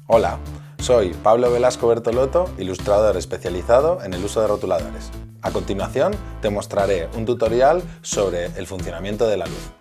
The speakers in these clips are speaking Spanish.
Hola, soy Pablo Velasco Bertolotto, ilustrador especializado en el uso de rotuladores. A continuación te mostraré un tutorial sobre el funcionamiento de la luz.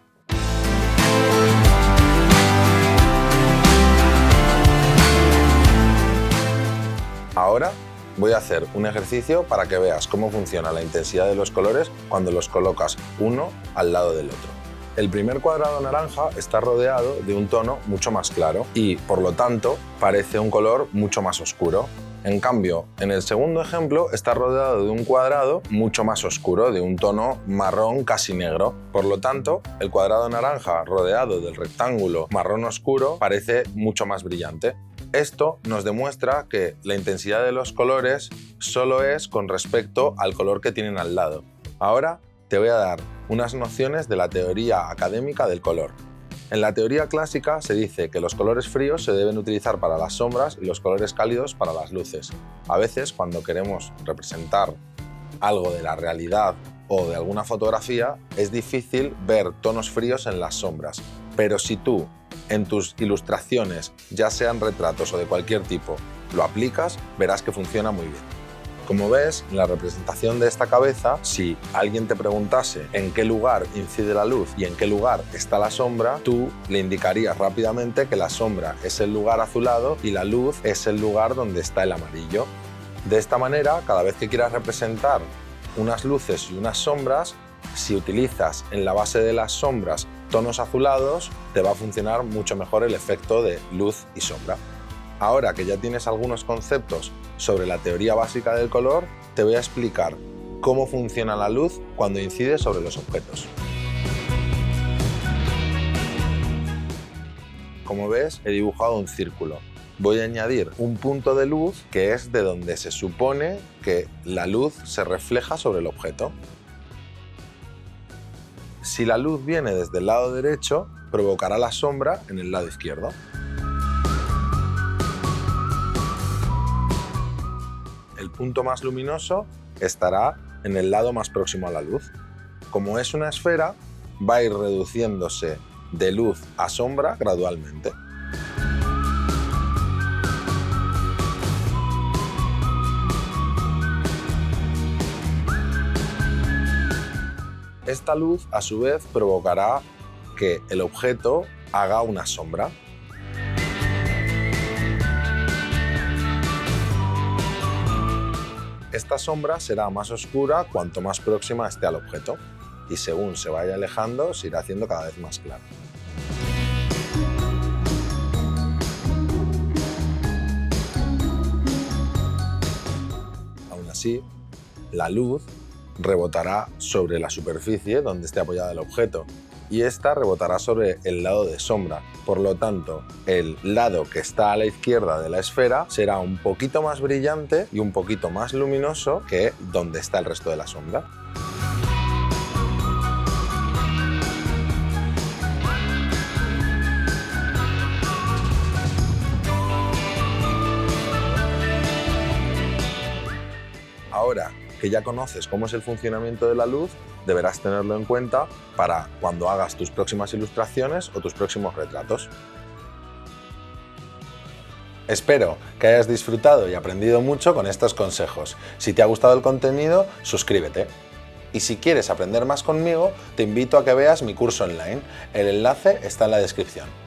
Ahora voy a hacer un ejercicio para que veas cómo funciona la intensidad de los colores cuando los colocas uno al lado del otro. El primer cuadrado naranja está rodeado de un tono mucho más claro y, por lo tanto, parece un color mucho más oscuro. En cambio, en el segundo ejemplo está rodeado de un cuadrado mucho más oscuro, de un tono marrón casi negro. Por lo tanto, el cuadrado naranja rodeado del rectángulo marrón oscuro parece mucho más brillante. Esto nos demuestra que la intensidad de los colores solo es con respecto al color que tienen al lado. Ahora te voy a dar unas nociones de la teoría académica del color. En la teoría clásica se dice que los colores fríos se deben utilizar para las sombras y los colores cálidos para las luces. A veces, cuando queremos representar algo de la realidad o de alguna fotografía, es difícil ver tonos fríos en las sombras. Pero si tú, en tus ilustraciones, ya sean retratos o de cualquier tipo, lo aplicas, verás que funciona muy bien. Como ves, en la representación de esta cabeza, si alguien te preguntase en qué lugar incide la luz y en qué lugar está la sombra, tú le indicarías rápidamente que la sombra es el lugar azulado y la luz es el lugar donde está el amarillo. De esta manera, cada vez que quieras representar unas luces y unas sombras, si utilizas en la base de las sombras tonos azulados, te va a funcionar mucho mejor el efecto de luz y sombra. Ahora que ya tienes algunos conceptos sobre la teoría básica del color, te voy a explicar cómo funciona la luz cuando incide sobre los objetos. Como ves, he dibujado un círculo. Voy a añadir un punto de luz que es de donde se supone que la luz se refleja sobre el objeto. Si la luz viene desde el lado derecho, provocará la sombra en el lado izquierdo. El punto más luminoso estará en el lado más próximo a la luz. Como es una esfera, va a ir reduciéndose de luz a sombra gradualmente. Esta luz, a su vez, provocará que el objeto haga una sombra. Esta sombra será más oscura cuanto más próxima esté al objeto y según se vaya alejando se irá haciendo cada vez más claro. Aún así, la luz rebotará sobre la superficie donde esté apoyado el objeto y esta rebotará sobre el lado de sombra. Por lo tanto, el lado que está a la izquierda de la esfera será un poquito más brillante y un poquito más luminoso que donde está el resto de la sombra. Ahora que ya conoces cómo es el funcionamiento de la luz, deberás tenerlo en cuenta para cuando hagas tus próximas ilustraciones o tus próximos retratos. Espero que hayas disfrutado y aprendido mucho con estos consejos. Si te ha gustado el contenido, suscríbete. Y si quieres aprender más conmigo, te invito a que veas mi curso online. El enlace está en la descripción.